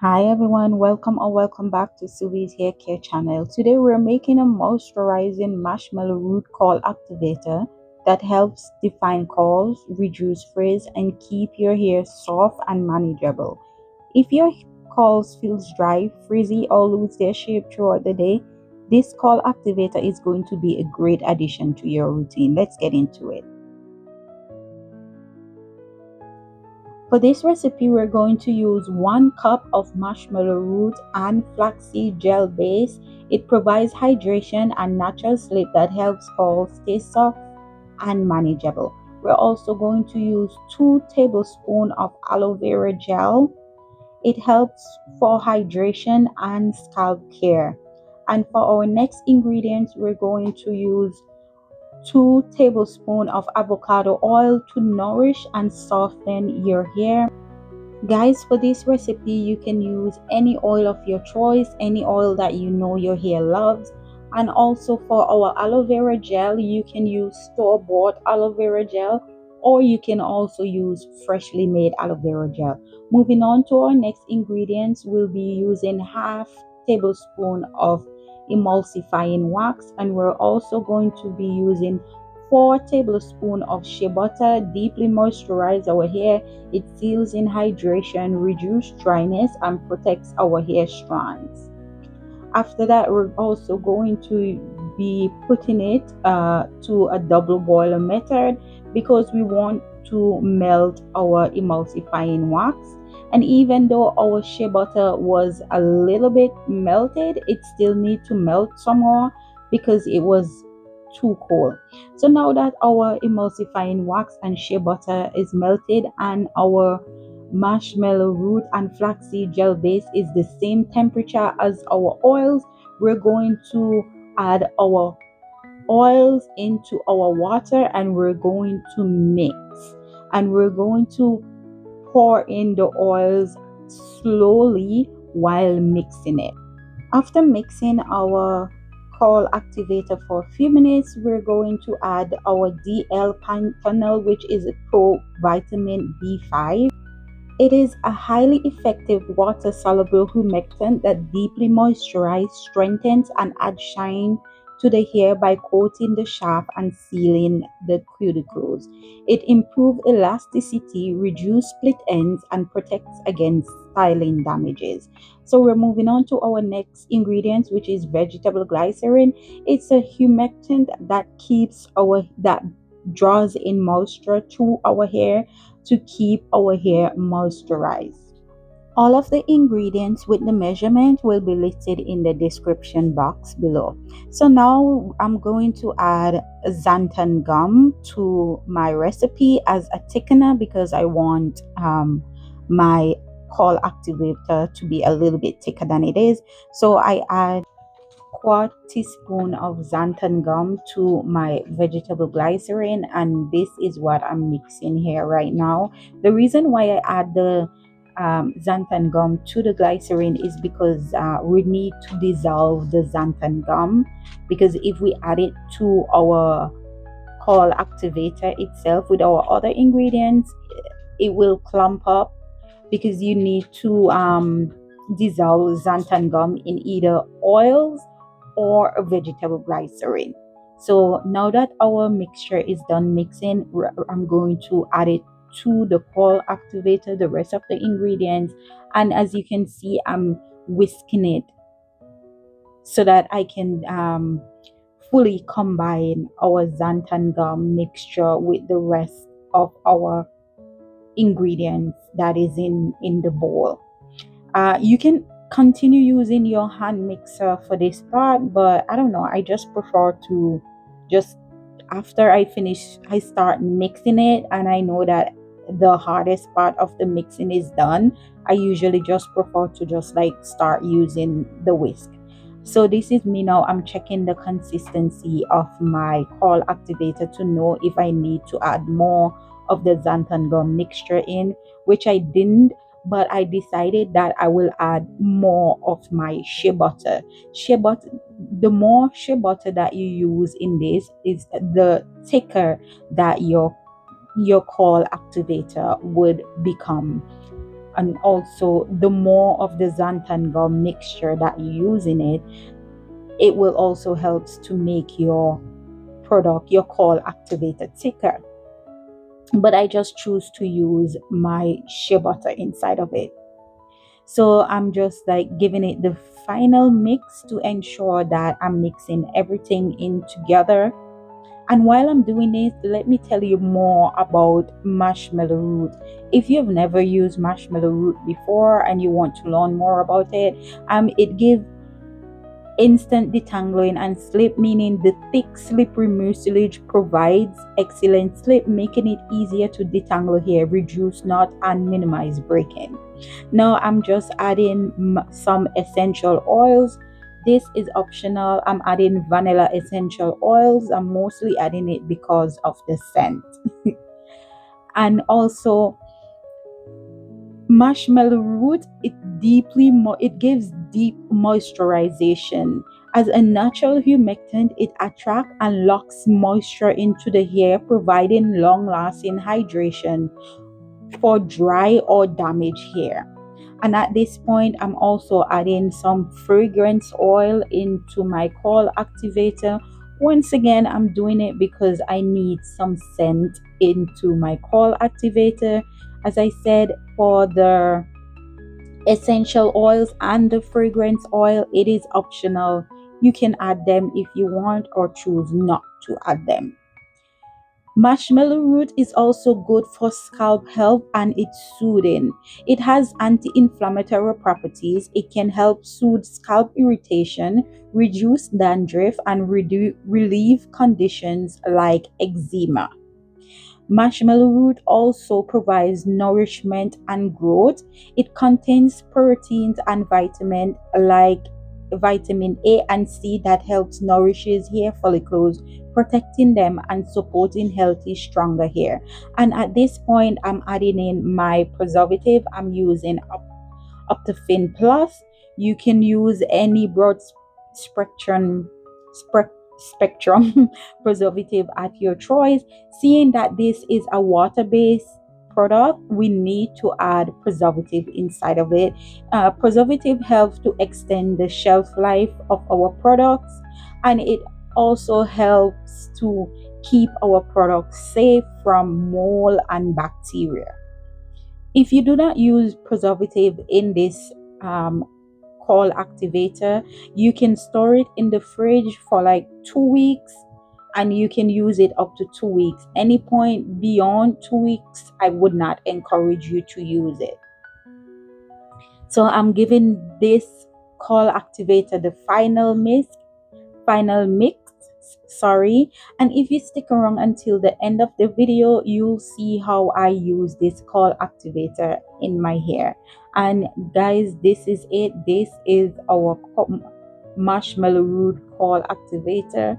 Hi everyone, welcome or welcome back to Suevs Haircare channel. Today we're making a moisturizing marshmallow root curl activator that helps define curls, reduce frizz, and keep your hair soft and manageable. If your curls feels dry, frizzy, or lose their shape throughout the day, this curl activator is going to be a great addition to your routine. Let's get into it. For this recipe, we're going to use 1 cup of marshmallow root and flaxseed gel base. It provides hydration and natural sleep that helps curls stay soft and manageable. We're also going to use 2 tablespoons of aloe vera gel. It helps for hydration and scalp care. And for our next ingredients, we're going to use 2 tablespoons of avocado oil to nourish and soften your hair. Guys, for this recipe, you can use any oil of your choice, any oil that you know your hair loves. And also for our aloe vera gel, you can use store-bought aloe vera gel, or you can also use freshly made aloe vera gel. Moving on to our next ingredients, we'll be using half tablespoon of emulsifying wax, and we're also going to be using 4 tablespoons of shea butter. Deeply moisturize our hair. It seals in hydration, reduces dryness, and protects our hair strands. After that, we're also going to be putting it to a double boiler method because we want to melt our emulsifying wax. And even though our shea butter was a little bit melted, it still needs to melt some more because it was too cold. So now that our emulsifying wax and shea butter is melted and our marshmallow root and flaxseed gel base is the same temperature as our oils, we're going to add our oils into our water and we're going to mix, and we're going to pour in the oils slowly while mixing it. After mixing our curl activator for a few minutes, we're going to add our DL Panthenol, which is a pro vitamin B5. It is a highly effective water-soluble humectant that deeply moisturizes, strengthens, and adds shine to the hair by coating the shaft and sealing the cuticles. It improves elasticity, reduces split ends, and protects against styling damages. So we're moving on to our next ingredient, which is vegetable glycerin. It's a humectant that draws in moisture to our hair to keep our hair moisturized. All of the ingredients with the measurement will be listed in the description box below. So now I'm going to add xanthan gum to my recipe as a thickener because I want my curl activator to be a little bit thicker than it is. So I add quarter teaspoon of xanthan gum to my vegetable glycerin, and this is what I'm mixing here right now. The reason why I add the xanthan gum to the glycerin is because we need to dissolve the xanthan gum, because if we add it to our curl activator itself with our other ingredients, it will clump up, because you need to dissolve xanthan gum in either oils or a vegetable glycerin. So now that our mixture is done mixing, I'm going to add it to the curl activator, the rest of the ingredients, and as you can see, I'm whisking it so that I can fully combine our xanthan gum mixture with the rest of our ingredients that is in the bowl. You can continue using your hand mixer for this part, but I don't know, I just prefer to just, after I finish, I start mixing it and I know that the hardest part of the mixing is done, I usually just prefer to just like start using the whisk. So this is me now. I'm checking the consistency of my curl activator to know if I need to add more of the xanthan gum mixture in, which I didn't, but I decided that I will add more of my shea butter. Shea butter, the more shea butter that you use in this is the thicker that your curl activator would become. and also the more of the xanthan gum mixture that you use in it, it will also helps to make your product, your curl activator, thicker. But I just choose to use my shea butter inside of it. So I'm just like giving it the final mix to ensure that I'm mixing everything in together. And while I'm doing this, let me tell you more about marshmallow root. If you've never used marshmallow root before and you want to learn more about it, it gives instant detangling and slip, meaning the thick slippery mucilage provides excellent slip, making it easier to detangle hair, reduce knot, and minimize breaking. Now I'm just adding some essential oils. This is optional. I'm adding vanilla essential oils. I'm mostly adding it because of the scent. And also marshmallow root, it gives deep moisturization. As a natural humectant, it attracts and locks moisture into the hair, providing long-lasting hydration for dry or damaged hair. And at this point, I'm also adding some fragrance oil into my curl activator. Once again, I'm doing it because I need some scent into my curl activator. As I said, for the essential oils and the fragrance oil, it is optional. You can add them if you want or choose not to add them. Marshmallow root is also good for scalp health and it's soothing. It has anti-inflammatory properties. It can help soothe scalp irritation, reduce dandruff, and relieve conditions like eczema. Marshmallow root also provides nourishment and growth. It contains proteins and vitamins like vitamin A and C that helps nourishes hair follicles, protecting them and supporting healthy, stronger hair. And at this point, I'm adding in my preservative. I'm using up to Fin Plus. You can use any broad spectrum spectrum preservative at your choice. Seeing that this is a water-based product, we need to add preservative inside of it. Preservative helps to extend the shelf life of our products, and it also helps to keep our products safe from mold and bacteria. If you do not use preservative in this curl activator, you can store it in the fridge for like 2 weeks and you can use it up to 2 weeks. Any point beyond 2 weeks, I would not encourage you to use it. So I'm giving this curl activator the final mix, and if you stick around until the end of the video, you'll see how I use this curl activator in my hair. And guys, this is it. This is our marshmallow root curl activator,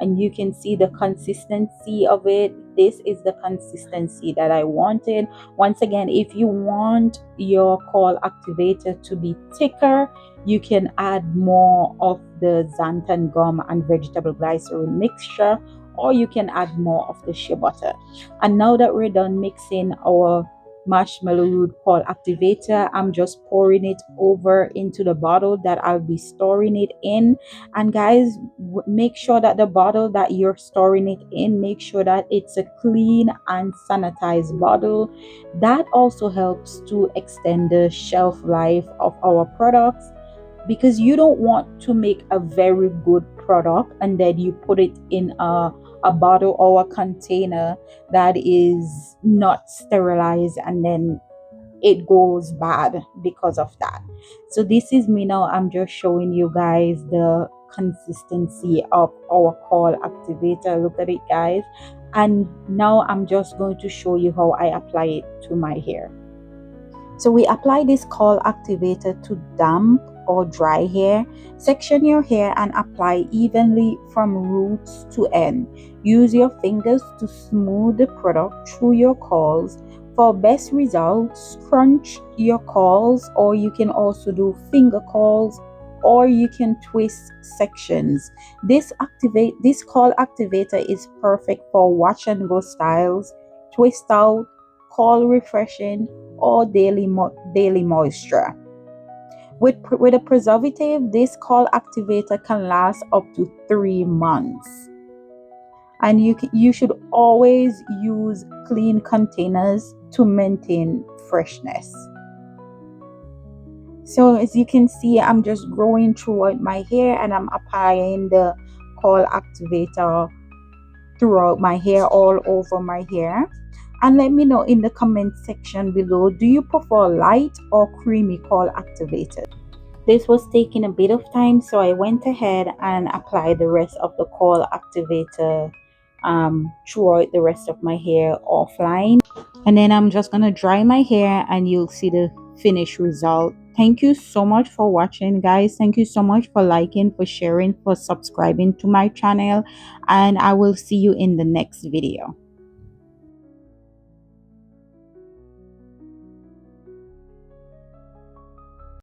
and you can see the consistency of it. This is the consistency that I wanted. Once again, if you want your curl activator to be thicker, you can add more of the xanthan gum and vegetable glycerin mixture, or you can add more of the shea butter. And now that we're done mixing our marshmallow root curl activator, I'm just pouring it over into the bottle that I'll be storing it in. And guys, make sure that the bottle that you're storing it in, make sure that it's a clean and sanitized bottle. That also helps to extend the shelf life of our products, because you don't want to make a very good product and then you put it in a bottle or a container that is not sterilized and then it goes bad because of that. So this is me now. I'm just showing you guys the consistency of our curl activator. Look at it, guys. And now I'm just going to show you how I apply it to my hair. So we apply this curl activator to damp or dry hair. Section your hair and apply evenly from roots to end. Use your fingers to smooth the product through your curls. For best results, scrunch your curls, or you can also do finger curls, or you can twist sections. This curl activator is perfect for wash and go styles, twist out, curl refreshing, or daily moisture. With a preservative, this curl activator can last up to 3 months. And you should always use clean containers to maintain freshness. So as you can see, I'm just growing throughout my hair and I'm applying the curl activator throughout my hair, all over my hair. And let me know in the comment section below, do you prefer light or creamy curl activator? This was taking a bit of time, so I went ahead and applied the rest of the curl activator throughout the rest of my hair offline. And then I'm just gonna dry my hair and you'll see the finished result. Thank you so much for watching, guys. Thank you so much for liking, for sharing, for subscribing to my channel, and I will see you in the next video.